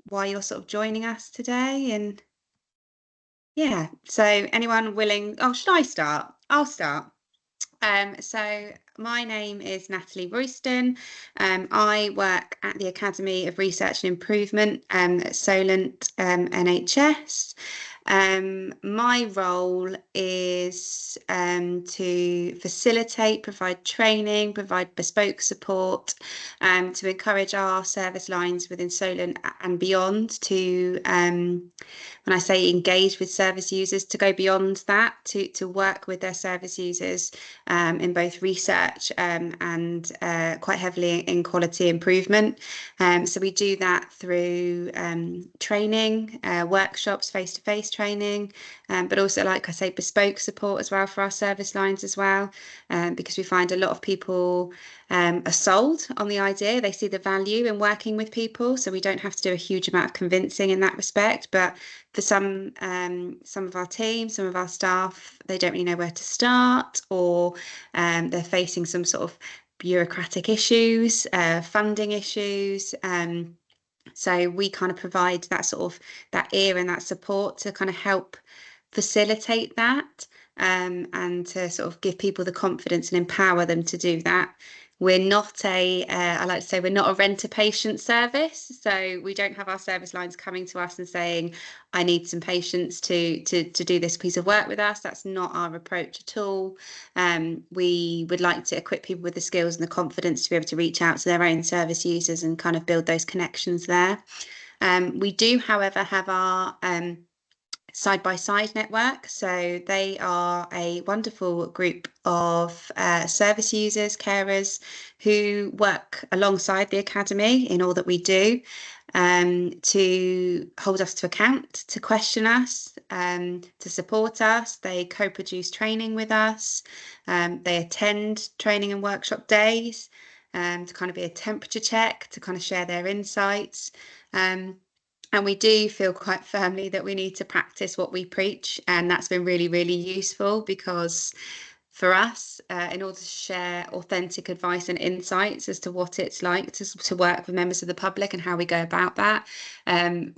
why you're sort of joining us today. And yeah, so anyone willing? Oh, should I start? I'll start. So my name is Natalie Royston. I work at the Academy of Research and Improvement at Solent NHS. My role is to facilitate, provide training, provide bespoke support, to encourage our service lines within Solent and beyond to when I say engage with service users, to go beyond that, to work with their service users in both research and quite heavily in quality improvement. So we do that through training, workshops, face-to-face training, but also, like I say, bespoke support as well for our service lines as well, because we find a lot of people are sold on the idea. They see the value in working with people, so we don't have to do a huge amount of convincing in that respect. But for some of our team, some of our staff, they don't really know where to start, or they're facing some sort of bureaucratic issues, funding issues. So we kind of provide that sort of that ear and that support to kind of help facilitate that, and to sort of give people the confidence and empower them to do that. We're not I like to say we're not a rent-a-patient service, so we don't have our service lines coming to us and saying, I need some patients to do this piece of work with us. That's not our approach at all. We would like to equip people with the skills and the confidence to be able to reach out to their own service users and kind of build those connections there. We do, however, have our side-by-side network. So they are a wonderful group of service users, carers who work alongside the Academy in all that we do, to hold us to account, to question us, to support us. They co-produce training with us. They attend training and workshop days, to kind of be a temperature check, to kind of share their insights. And we do feel quite firmly that we need to practice what we preach. And that's been really, really useful, because for us, in order to share authentic advice and insights as to what it's like to work with members of the public and how we go about that,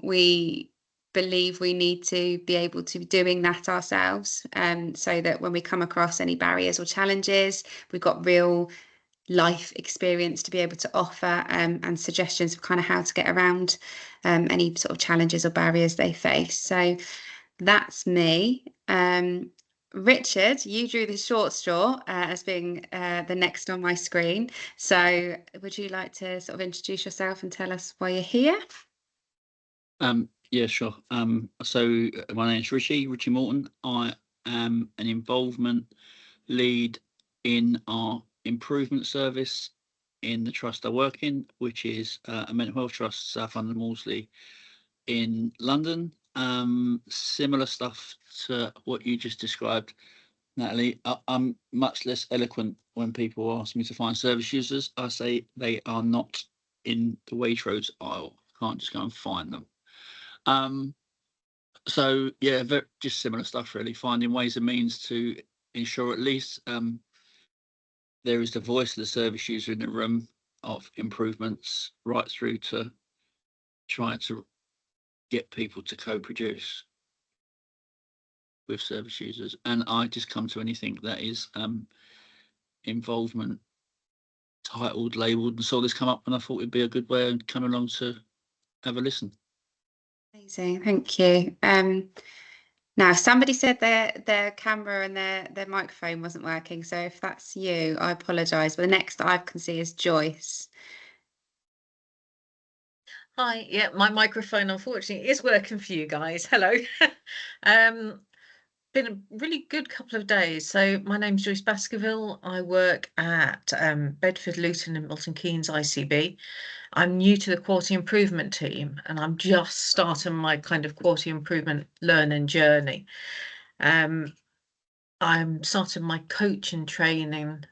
we believe we need to be able to be doing that ourselves, so that when we come across any barriers or challenges, we've got real life experience to be able to offer, and suggestions of kind of how to get around any sort of challenges or barriers they face. So that's me. Richard, you drew the short straw as being the next on my screen. So would you like to sort of introduce yourself and tell us why you're here? Yeah, sure. So my name is Richie Morton. I am an involvement lead in our improvement service in the trust I work in, which is a mental health trust, South London Wolseley in London. Similar stuff to what you just described, Natalie. I'm much less eloquent when people ask me to find service users. I say they are not in the Waitrose aisle. I can't just go and find them. So yeah, just similar stuff really, finding ways and means to ensure at least there is the voice of the service user in the room of improvements, right through to trying to get people to co-produce with service users. And I just come to anything that is involvement titled, labelled, and saw this come up, and I thought it'd be a good way of coming along to have a listen. Amazing, thank you. Now, somebody said their camera and their microphone wasn't working. So if that's you, I apologise. But the next I can see is Joyce. Hi, yeah, my microphone unfortunately is working for you guys. Hello. Been a really good couple of days. So my name's Joyce Baskerville. I work at Bedford, Luton and Milton Keynes ICB. I'm new to the quality improvement team, and I'm just starting my kind of quality improvement learning journey. I'm starting my coaching training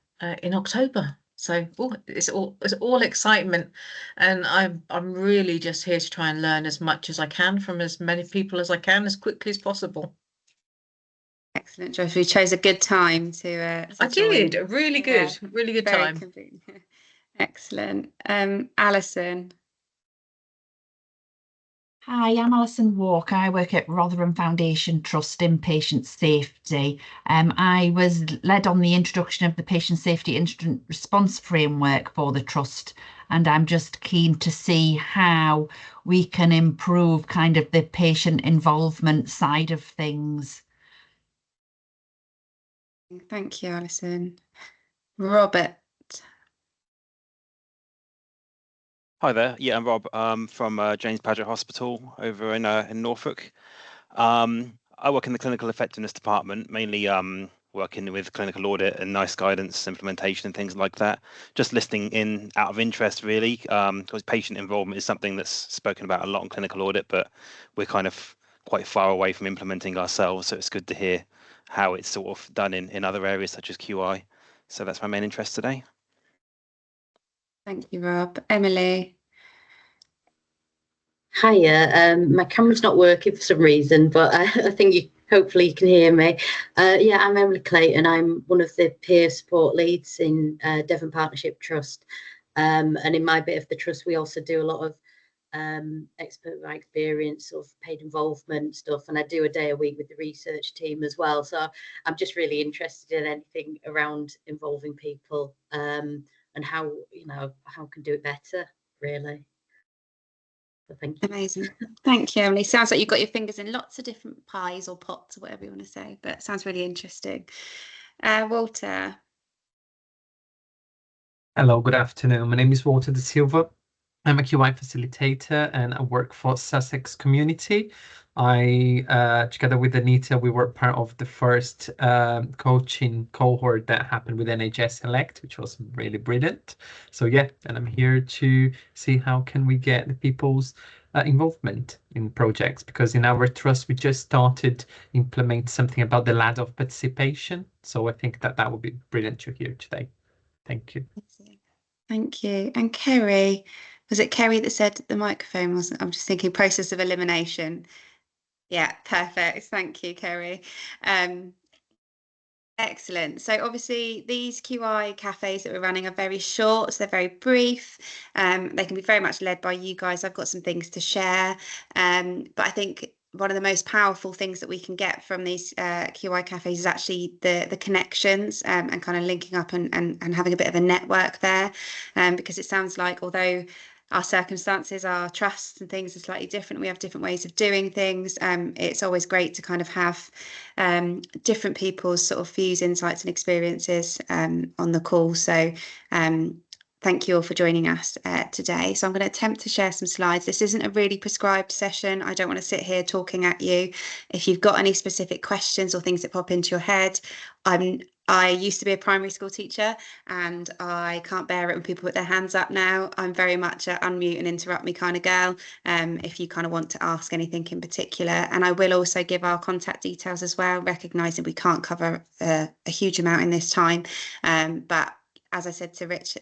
in October. So it's all excitement, and I'm really just here to try and learn as much as I can from as many people as I can as quickly as possible. Excellent, Joyce. We chose a good time to I join. did really good, really good Very time. convenient. Excellent. Alison. Hi, I'm Alison Walker. I work at Rotherham Foundation Trust in Patient Safety. I was led on the introduction of the Patient Safety Incident Response Framework for the Trust, and I'm just keen to see how we can improve kind of the patient involvement side of things. Thank you, Alison. Robert. Hi there. Yeah, I'm Rob from James Paget Hospital over in Norfolk. I work in the clinical effectiveness department, mainly working with clinical audit and NICE guidance, implementation and things like that. Just listening in out of interest, really, because patient involvement is something that's spoken about a lot in clinical audit, but we're kind of quite far away from implementing ourselves. So it's good to hear how it's sort of done in other areas such as QI. So that's my main interest today. Thank you, Rob. Emily. Hiya, my camera's not working for some reason, but I think hopefully you can hear me. Yeah, I'm Emily Clayton. I'm one of the peer support leads in Devon Partnership Trust. And in my bit of the trust, we also do a lot of expert by experience of paid involvement stuff. And I do a day a week with the research team as well. So I'm just really interested in anything around involving people and how can do it better, really. So thank you. Amazing. Thank you, Emily. Sounds like you've got your fingers in lots of different pies or pots or whatever you want to say, but it sounds really interesting. Walter. Hello, good afternoon. My name is Walter Da Silva. I'm a QI facilitator and I work for Sussex Community. Together with Anita, we were part of the first coaching cohort that happened with NHS Select, which was really brilliant. So yeah, and I'm here to see how can we get the people's involvement in projects, because in our trust, we just started implement something about the ladder of participation. So I think that would be brilliant to hear today. Thank you. Thank you. And Kerry, was it Kerry that said the microphone wasn't? I'm just thinking process of elimination. Yeah, perfect. Thank you, Kerry. Excellent. So obviously these QI cafes that we're running are very short, so they're very brief. They can be very much led by you guys. I've got some things to share. But I think one of the most powerful things that we can get from these QI cafes is actually the connections and kind of linking up and having a bit of a network there. Because it sounds like although our circumstances, our trusts and things are slightly different, we have different ways of doing things. It's always great to kind of have different people's sort of views, insights and experiences on the call. So thank you all for joining us today. So I'm going to attempt to share some slides. This isn't a really prescribed session. I don't want to sit here talking at you. If you've got any specific questions or things that pop into your head, I used to be a primary school teacher and I can't bear it when people put their hands up now. I'm very much a unmute and interrupt me kind of girl, if you kind of want to ask anything in particular. And I will also give our contact details as well, recognising we can't cover a huge amount in this time. But as I said to Rich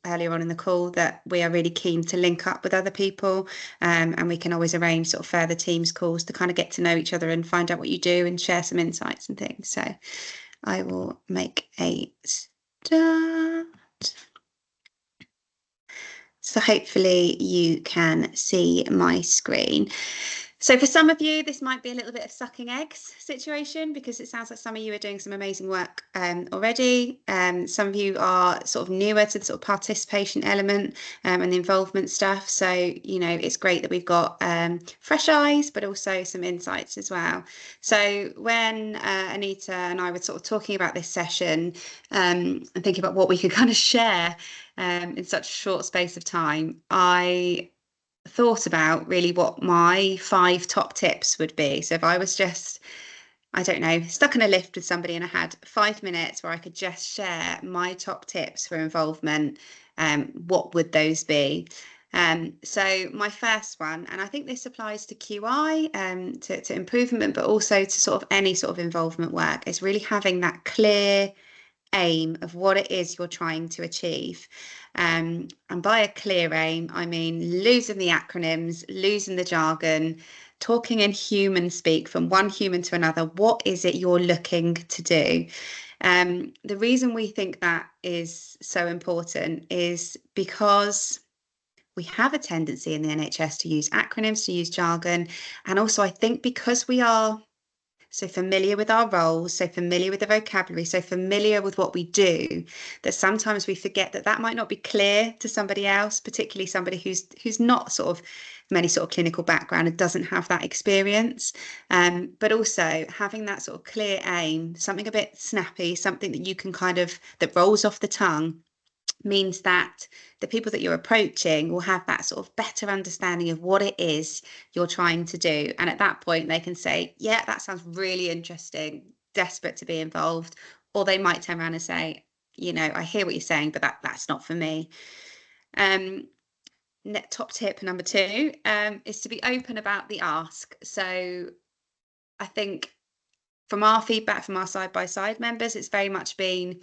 earlier on in the call, that we are really keen to link up with other people, and we can always arrange sort of further Teams calls to kind of get to know each other and find out what you do and share some insights and things. So I will make a start. So hopefully you can see my screen. So for some of you, this might be a little bit of sucking eggs situation, because it sounds like some of you are doing some amazing work already. Some of you are sort of newer to the sort of participation element and the involvement stuff. So, you know, it's great that we've got fresh eyes, but also some insights as well. So when Anita and I were sort of talking about this session and thinking about what we could kind of share in such a short space of time, I thought about really what my 5 top tips would be. So if I was just, I don't know, stuck in a lift with somebody and I had 5 minutes where I could just share my top tips for involvement, what would those be? So my first one, and I think this applies to QI, to improvement, but also to sort of any sort of involvement work, is really having that clear aim of what it is you're trying to achieve. And by a clear aim, I mean losing the acronyms, losing the jargon, talking in human speak from one human to another. What is it you're looking to do? The reason we think that is so important is because we have a tendency in the NHS to use acronyms, to use jargon. And also, I think because we are so familiar with our roles, so familiar with the vocabulary, so familiar with what we do, that sometimes we forget that that might not be clear to somebody else, particularly somebody who's not sort of many sort of clinical background and doesn't have that experience. But also having that sort of clear aim, something a bit snappy, something that you can that rolls off the tongue, means that the people that you're approaching will have that sort of better understanding of what it is you're trying to do. And at that point, they can say, yeah, that sounds really interesting, desperate to be involved. Or they might turn around and say, I hear what you're saying, but that's not for me. Top tip number 2 is to be open about the ask. So I think from our feedback from our side-by-side members, it's very much been,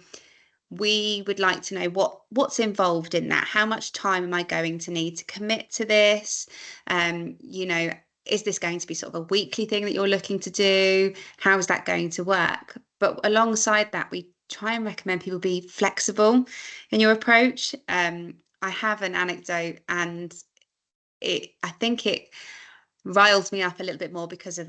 we would like to know what's involved in that. How much time am I going to need to commit to this? Is this going to be sort of a weekly thing that you're looking to do? How is that going to work? But alongside that, we try and recommend people be flexible in your approach. I have an anecdote, and I think it riles me up a little bit more because of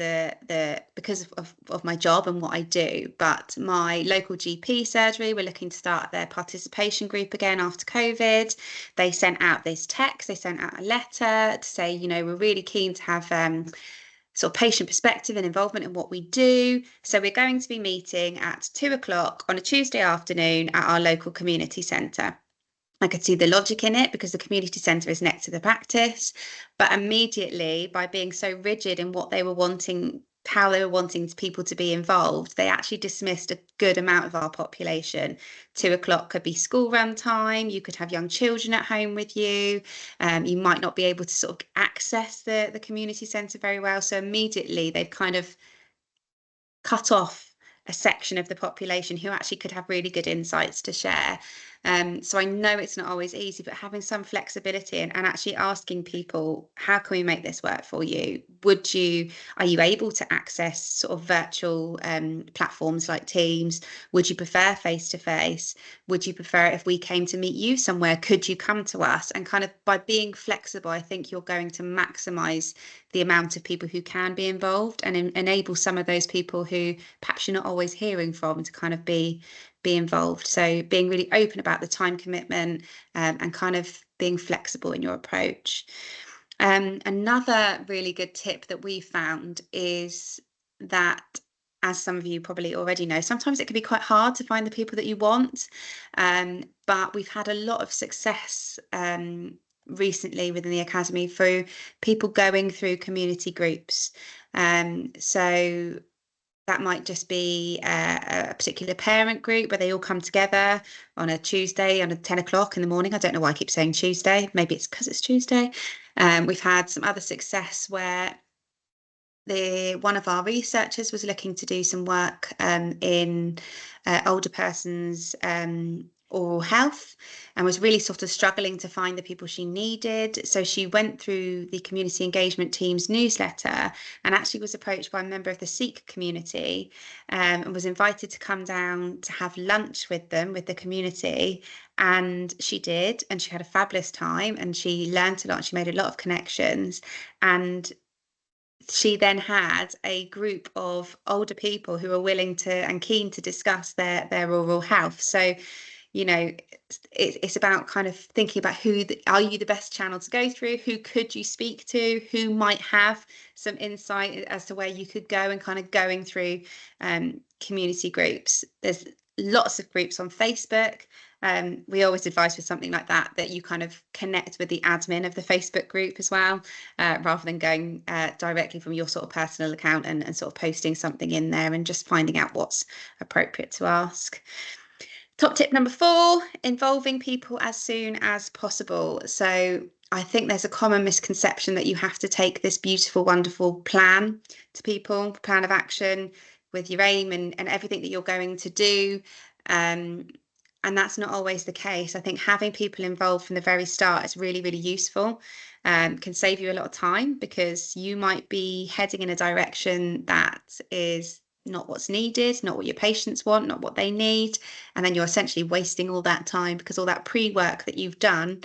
of my job and what I do. But my local GP surgery were looking to start their participation group again after COVID. They sent out this text, they sent out a letter to say, we're really keen to have sort of patient perspective and involvement in what we do. So we're going to be meeting at 2:00 on a Tuesday afternoon at our local community centre. I could see the logic in it because the community centre is next to the practice, but immediately, by being so rigid in what they were wanting, how they were wanting people to be involved, they actually dismissed a good amount of our population. 2:00 could be school run time. You could have young children at home with you. You might not be able to sort of access the community centre very well. So immediately they've kind of cut off a section of the population who actually could have really good insights to share. So I know it's not always easy, but having some flexibility and actually asking people, how can we make this work for you? Are you able to access sort of virtual platforms like Teams? Would you prefer face-to-face? Would you prefer it if we came to meet you somewhere? Could you come to us? And kind of by being flexible, I think you're going to maximize the amount of people who can be involved and enable some of those people who perhaps you're not always hearing from to kind of be involved. So being really open about the time commitment and kind of being flexible in your approach. Another really good tip that we found is that, as some of you probably already know, sometimes it can be quite hard to find the people that you want, but we've had a lot of success recently within the academy through people going through community groups. So that might just be a particular parent group where they all come together on a Tuesday on 10:00 in the morning. I don't know why I keep saying Tuesday. Maybe it's because it's Tuesday. We've had some other success where one of our researchers was looking to do some work in older persons' oral health and was really sort of struggling to find the people she needed. So she went through the community engagement team's newsletter and actually was approached by a member of the Sikh community and was invited to come down to have lunch with them, with the community. And she did, and she had a fabulous time, and she learned a lot. She made a lot of connections, and she then had a group of older people who were willing to and keen to discuss their oral health. So, it's about kind of thinking about are you the best channel to go through? Who could you speak to? Who might have some insight as to where you could go, and kind of going through community groups. There's lots of groups on Facebook. We always advise with something like that you kind of connect with the admin of the Facebook group as well, rather than going directly from your sort of personal account and sort of posting something in there and just finding out what's appropriate to ask. Top tip number 4, involving people as soon as possible. So I think there's a common misconception that you have to take this beautiful, wonderful plan to people, plan of action with your aim and everything that you're going to do. And that's not always the case. I think having people involved from the very start is really, really useful. Can save you a lot of time because you might be heading in a direction that is not what's needed, not what your patients want, not what they need. And then you're essentially wasting all that time because all that pre-work that you've done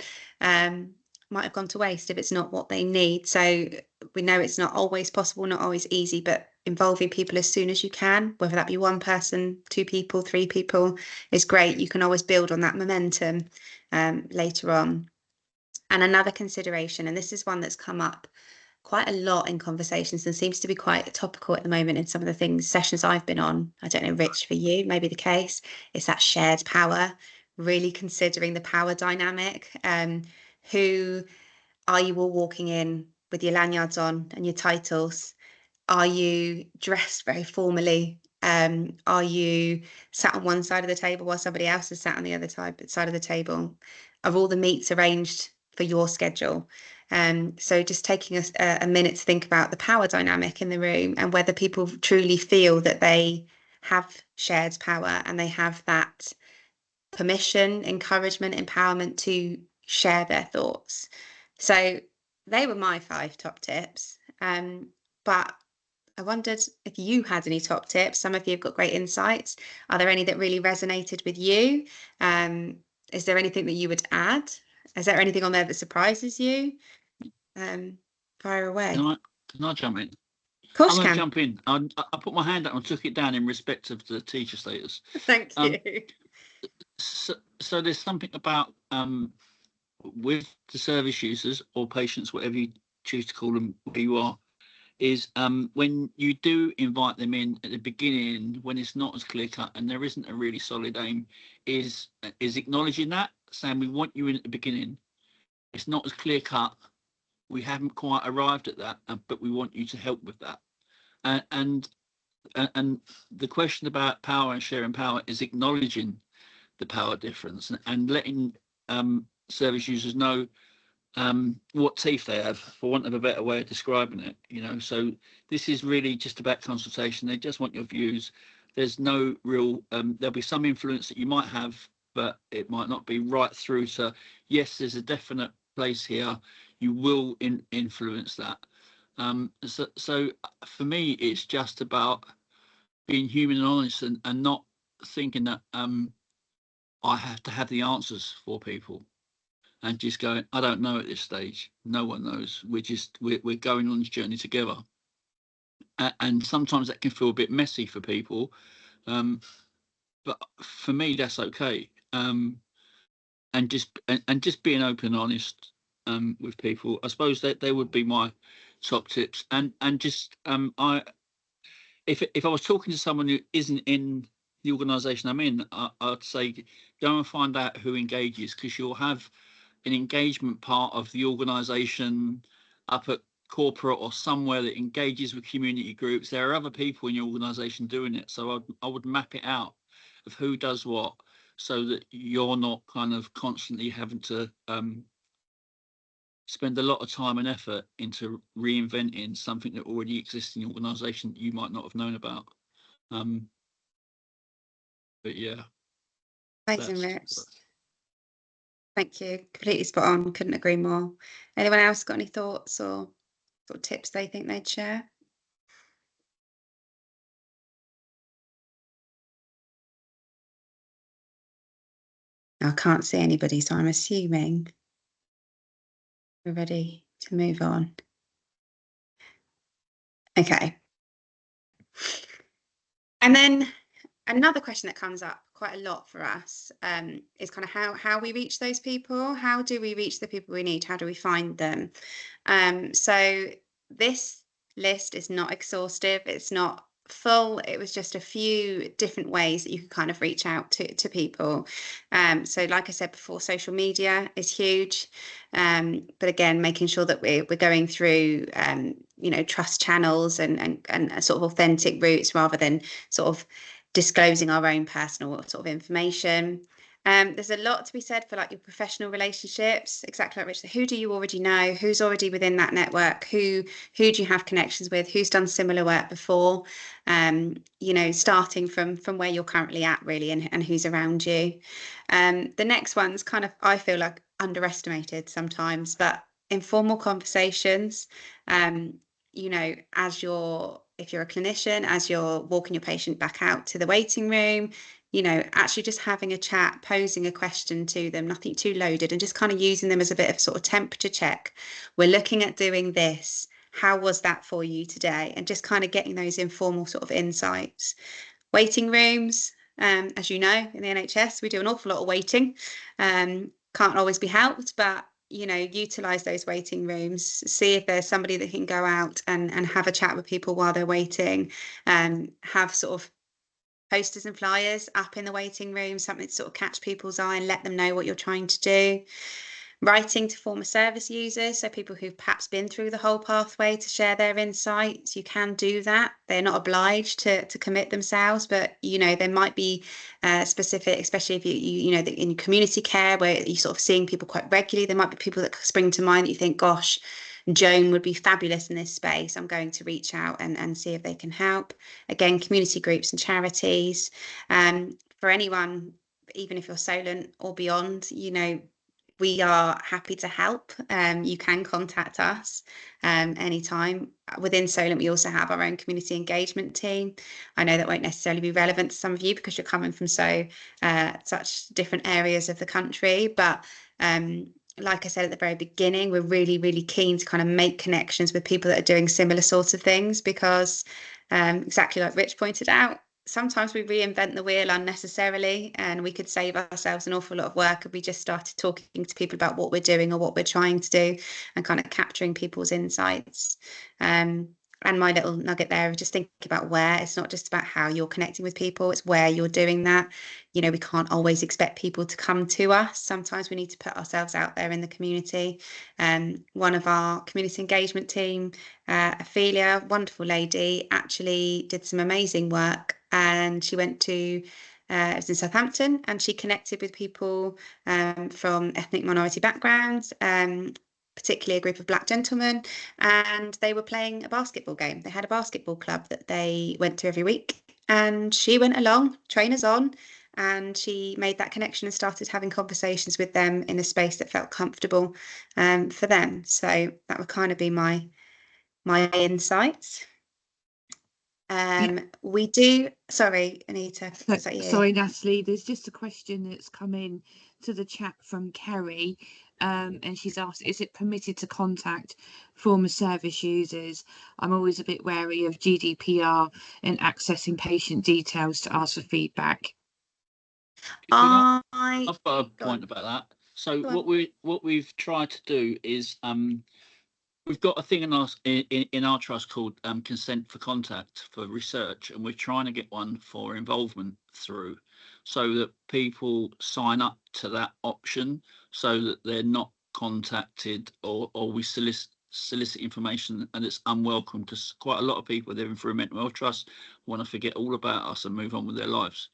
might have gone to waste if it's not what they need. So we know it's not always possible, not always easy, but involving people as soon as you can, whether that be one person, 2 people, 3 people, is great. You can always build on that momentum later on. And another consideration, and this is one that's come up quite a lot in conversations and seems to be quite topical at the moment in some of the sessions I've been on. I don't know, Rich, for you, maybe the case, is that shared power, really considering the power dynamic. Who are you all walking in with your lanyards on and your titles? Are you dressed very formally? Are you sat on one side of the table while somebody else is sat on the other side of the table? Are all the meets arranged for your schedule? So just taking a minute to think about the power dynamic in the room and whether people truly feel that they have shared power and they have that permission, encouragement, empowerment to share their thoughts. So they were my 5 top tips. But I wondered if you had any top tips. Some of you have got great insights. Are there any that really resonated with you? Is there anything that you would add? Is there anything on there that surprises you? Fire away. Can I jump in? Of course I'm you going to can. jump in. I put my hand up and took it down in respect of the teacher status. Thank you. So there's something about with the service users or patients, whatever you choose to call them, where you are, is when you do invite them in at the beginning, when it's not as clear cut and there isn't a really solid aim, is acknowledging that, saying we want you in at the beginning. It's not as clear cut. We haven't quite arrived at that, but we want you to help with that. And the question about power and sharing power is acknowledging the power difference and letting service users know what teeth they have, for want of a better way of describing it. So this is really just about consultation. They just want your views. There's no real there'll be some influence that you might have, but it might not be right through to, yes, there's a definite place here, you will influence that. So for me, it's just about being human and honest and not thinking that I have to have the answers for people, and just going, I don't know at this stage. No one knows. We're going on this journey together. And sometimes that can feel a bit messy for people. But for me, that's okay. And just being open and honest with people. I suppose that they would be my top tips. And just if I was talking to someone who isn't in the organisation I'm in, I'd say go and find out who engages, because you'll have an engagement part of the organisation up at corporate or somewhere that engages with community groups. There are other people in your organisation doing it, so I would map it out of who does what, so that you're not kind of constantly having to spend a lot of time and effort into reinventing something that already exists in the organisation that you might not have known about. But yeah. Amazing, Rich. Thank you. Completely spot on. Couldn't agree more. Anyone else got any thoughts or sort of tips they think they'd share? I can't see anybody, so I'm assuming we're ready to move on. Okay. And then another question that comes up quite a lot for us is kind of how we reach those people. How do we reach the people we need? How do we find them? So this list is not exhaustive. It's not full. It was just a few different ways that you can kind of reach out to people. So like I said before, social media is huge. But again, making sure that we're going through trust channels and sort of authentic routes, rather than sort of disclosing our own personal sort of information. There's a lot to be said for like your professional relationships, exactly like Rich. Who do you already know? Who's already within that network? Who do you have connections with? Who's done similar work before? Starting from where you're currently at, really, and who's around you. The next one's kind of, I feel like, underestimated sometimes, but informal conversations. If you're a clinician, as you're walking your patient back out to the waiting room, you know, actually just having a chat, posing a question to them, nothing too loaded, and just kind of using them as a bit of sort of temperature check. We're looking at doing this. How was that for you today? And just kind of getting those informal sort of insights. Waiting rooms, as you know, in the NHS, we do an awful lot of waiting. Can't always be helped, but you know, utilize those waiting rooms, see if there's somebody that can go out and have a chat with people while they're waiting, have sort of posters and flyers up in the waiting room, something to sort of catch people's eye and let them know what you're trying to do. Writing to former service users, so people who've perhaps been through the whole pathway, to share their insights. You can do that. They're not obliged to commit themselves, but you know, there might be specific, especially if you know, in community care where you're sort of seeing people quite regularly, there might be people that spring to mind that you think, gosh, Joan would be fabulous in this space. I'm going to reach out and see if they can help. Again, community groups and charities. For anyone, even if you're Solent or beyond, you know, we are happy to help. You can contact us anytime. Within Solent, we also have our own community engagement team. I know that won't necessarily be relevant to some of you because you're coming from such different areas of the country, but like I said at the very beginning, we're really, really keen to kind of make connections with people that are doing similar sorts of things, because exactly like Rich pointed out, sometimes we reinvent the wheel unnecessarily, and we could save ourselves an awful lot of work if we just started talking to people about what we're doing or what we're trying to do and kind of capturing people's insights. And my little nugget there of just thinking about where. It's not just about how you're connecting with people, it's where you're doing that. You know, we can't always expect people to come to us. Sometimes we need to put ourselves out there in the community. One of our community engagement team, Ophelia, wonderful lady, actually did some amazing work, and she went to it was in Southampton, and she connected with people from ethnic minority backgrounds, particularly a group of Black gentlemen, and they were playing a basketball game. They had a basketball club that they went to every week, and she went along, trainers on, and she made that connection and started having conversations with them in a space that felt comfortable for them. So that would kind of be my insights. We do, sorry, Anita, is that you? Sorry, Natalie, there's just a question that's come in to the chat from Kerry, and she's asked, is it permitted to contact former service users? I'm always a bit wary of GDPR and accessing patient details to ask for feedback. I've got a point about that. So what we've tried to do is we've got a thing in our trust called consent for contact for research, and we're trying to get one for involvement through, so that people sign up to that option, so that they're not contacted or we solicit information and it's unwelcome, because quite a lot of people living through a mental health trust want to forget all about us and move on with their lives.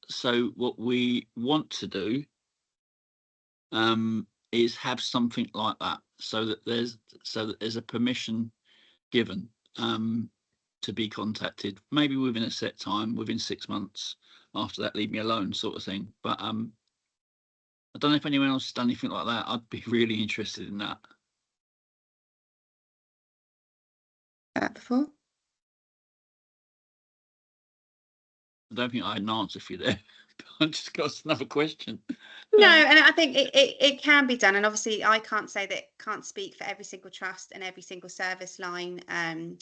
So what we want to do is have something like that, so that there's a permission given to be contacted, maybe within a set time, within 6 months. After that, leave me alone, sort of thing. But I don't know if anyone else has done anything like that. I'd be really interested in that. Before? I don't think I had an answer for you there. I just got another question. No, and I think it can be done, and obviously I can't speak for every single trust and every single service line, and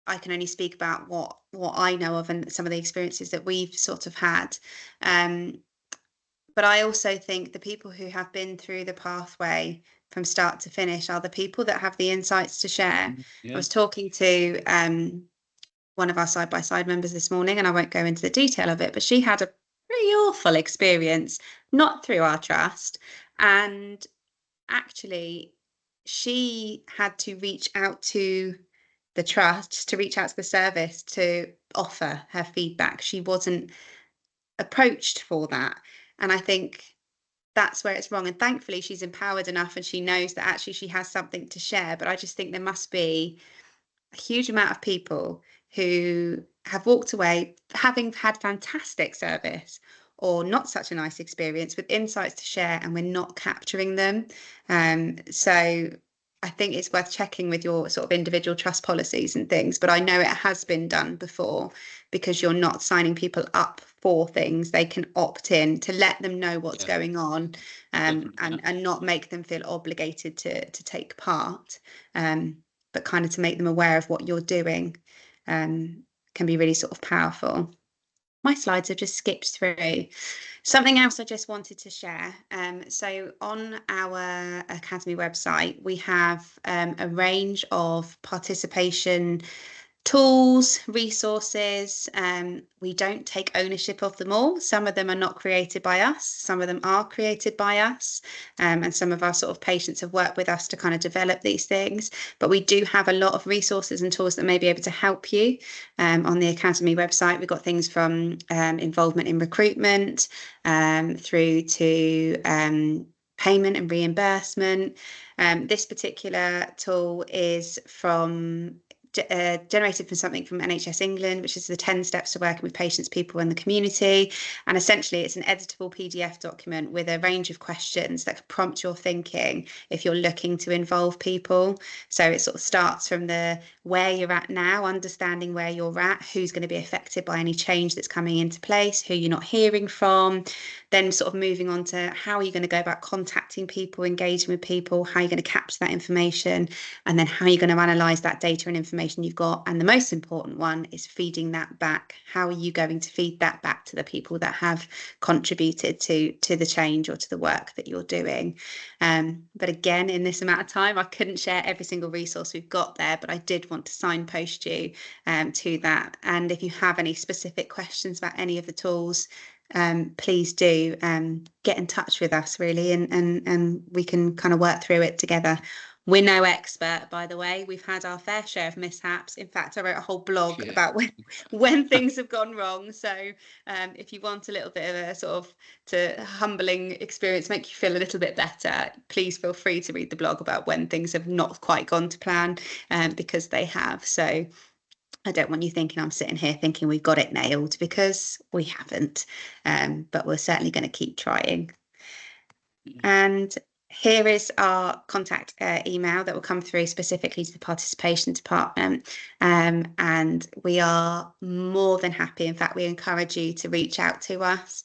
I can only speak about what I know of and some of the experiences that we've sort of had. But I also think the people who have been through the pathway from start to finish are the people that have the insights to share. Yeah. I was talking to one of our side-by-side members this morning, and I won't go into the detail of it, but she had a pretty awful experience, not through our trust, and actually she had to reach out to the trust, to reach out to the service to offer her feedback. She wasn't approached for that, and I think that's where it's wrong. And thankfully she's empowered enough and she knows that actually she has something to share, but I just think there must be a huge amount of people who have walked away having had fantastic service or not such a nice experience with insights to share, and we're not capturing them. So I think it's worth checking with your sort of individual trust policies and things, but I know it has been done before, because you're not signing people up for things. They can opt in to let them know what's going on, and not make them feel obligated to take part, but kind of to make them aware of what you're doing, can be really sort of powerful. My slides have just skipped through. Something else I just wanted to share. So on our Academy website, we have a range of participation tools, resources. We don't take ownership of them all. Some of them are not created by us. Some of them are created by us. And some of our sort of patients have worked with us to kind of develop these things. But we do have a lot of resources and tools that may be able to help you. On the Academy website, we've got things from involvement in recruitment through to payment and reimbursement. This particular tool is from generated from something from NHS England, which is the 10 steps to working with patients, people in the community. And essentially it's an editable PDF document with a range of questions that could prompt your thinking if you're looking to involve people. So it sort of starts from the where you're at now, understanding where you're at, who's going to be affected by any change that's coming into place, who you're not hearing from, then sort of moving on to how are you going to go about contacting people, engaging with people, how you're going to capture that information, and then how you're going to analyse that data and information you've got. And the most important one is feeding that back. How are you going to feed that back to the people that have contributed to the change or to the work that you're doing? But again, in this amount of time, I couldn't share every single resource we've got there, but I did want to signpost you to that. And if you have any specific questions about any of the tools, please do get in touch with us, really, and we can kind of work through it together. We're no expert, by the way. We've had our fair share of mishaps. In fact, I wrote a whole blog about when things have gone wrong. So if you want a little bit of a sort of humbling experience, make you feel a little bit better, please feel free to read the blog about when things have not quite gone to plan, because they have. So I don't want you thinking I'm sitting here thinking we've got it nailed, because we haven't, but we're certainly going to keep trying. And here is our contact email that will come through specifically to the participation department. And we are more than happy. In fact, we encourage you to reach out to us,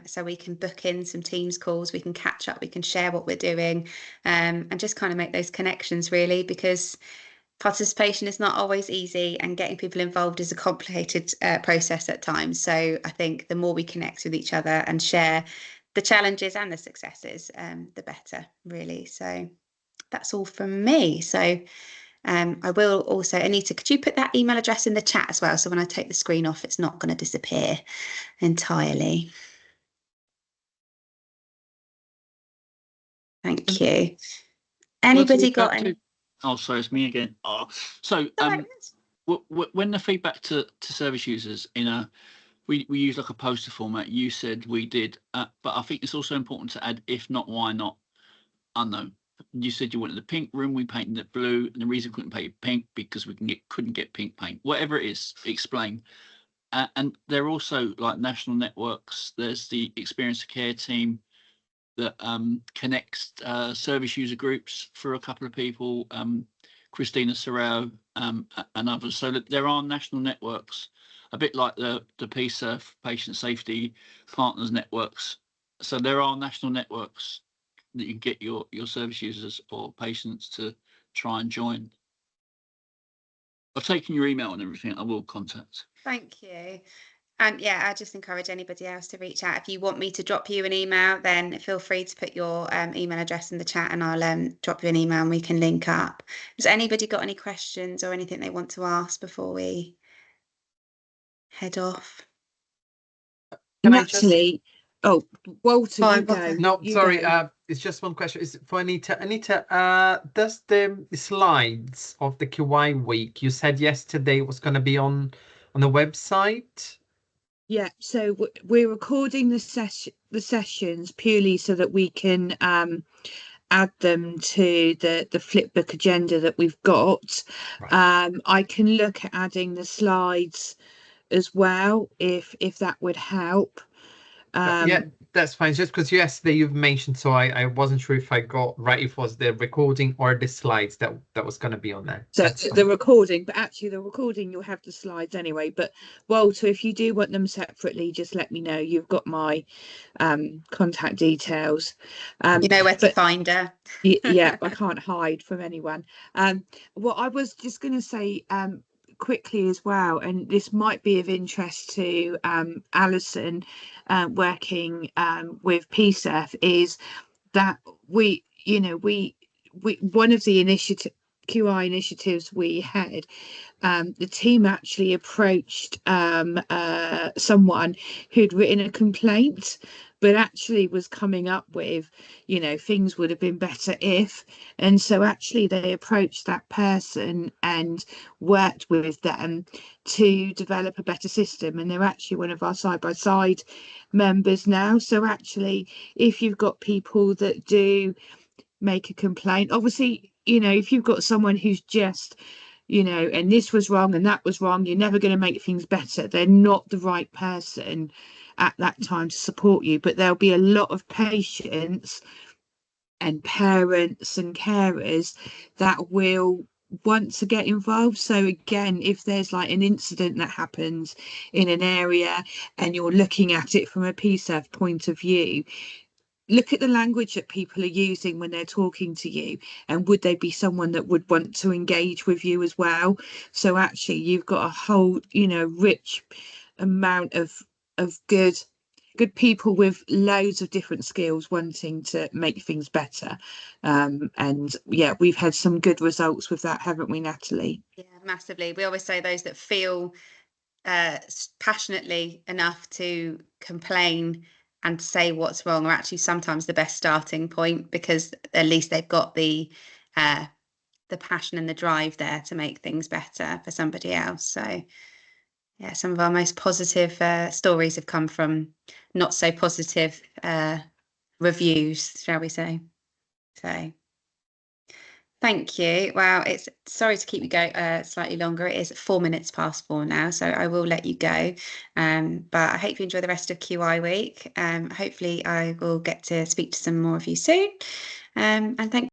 so we can book in some Teams calls, we can catch up, we can share what we're doing, and just kind of make those connections, really, because participation is not always easy, and getting people involved is a complicated process at times. So I think the more we connect with each other and share the challenges and the successes, the better, really. So that's all from me. So I will also, Anita, could you put that email address in the chat as well? So when I take the screen off, it's not going to disappear entirely. Thank you. Anybody got any? Oh, sorry, it's me again. Oh, so when the feedback to service users we use like a poster format, you said we did, but I think it's also important to add, if not, why not, unknown. You said you wanted the pink room, we painted it blue, and the reason we couldn't paint it pink because we couldn't get pink paint. Whatever it is, explain. And there are also like national networks. There's the Experience of Care team that connects service user groups for a couple of people, Christina Serrao and others. So that there are national networks, a bit like the PSA, Patient Safety Partners networks. So there are national networks that you can get your service users or patients to try and join. I've taken your email and everything. I will contact. Thank you. And yeah, I just encourage anybody else to reach out. If you want me to drop you an email, then feel free to put your email address in the chat, and I'll drop you an email and we can link up. Has anybody got any questions or anything they want to ask before we head off? Natalie, Walter, Go you on, go. Walter. No, You sorry. go. It's just one question. Is for Anita. Anita, does the slides of the QI week you said yesterday was going to be on the website? Yeah, so we're recording the sessions purely so that we can add them to the flipbook agenda that we've got. Right. I can look at adding the slides as well if that would help. Yeah, That's fine. Just because yesterday you've mentioned, so I wasn't sure if I got right, if it was the recording or the slides that was going to be on there. So That's the fine. recording, but actually the recording, you'll have the slides anyway. But Walter, if you do want them separately, just let me know. You've got my contact details. You know where to but find her. yeah, I can't hide from anyone. What I was just going to say quickly as well, and this might be of interest to Alison, working with PSEF, is that we one of the QI initiatives we had, the team actually approached someone who'd written a complaint, but actually was coming up with, things would have been better if. And so actually they approached that person and worked with them to develop a better system. And they're actually one of our side-by-side members now. So actually, if you've got people that do make a complaint, obviously, if you've got someone who's just, and this was wrong and that was wrong, you're never going to make things better. They're not the right person at that time to support you, but there'll be a lot of patients and parents and carers that will want to get involved. So again, if there's like an incident that happens in an area and you're looking at it from a PSEF point of view, look at the language that people are using when they're talking to you, and would they be someone that would want to engage with you as well? So actually you've got a whole rich amount of good people with loads of different skills wanting to make things better, and yeah, we've had some good results with that, haven't we, Natalie? Yeah, massively. We always say those that feel passionately enough to complain and say what's wrong are actually sometimes the best starting point, because at least they've got the passion and the drive there to make things better for somebody else. So yeah, some of our most positive stories have come from not so positive reviews, shall we say. So thank you. Wow, it's sorry to keep you go slightly longer. It is 4 minutes past 4 now, so I will let you go. But I hope you enjoy the rest of QI week. Hopefully I will get to speak to some more of you soon. And thank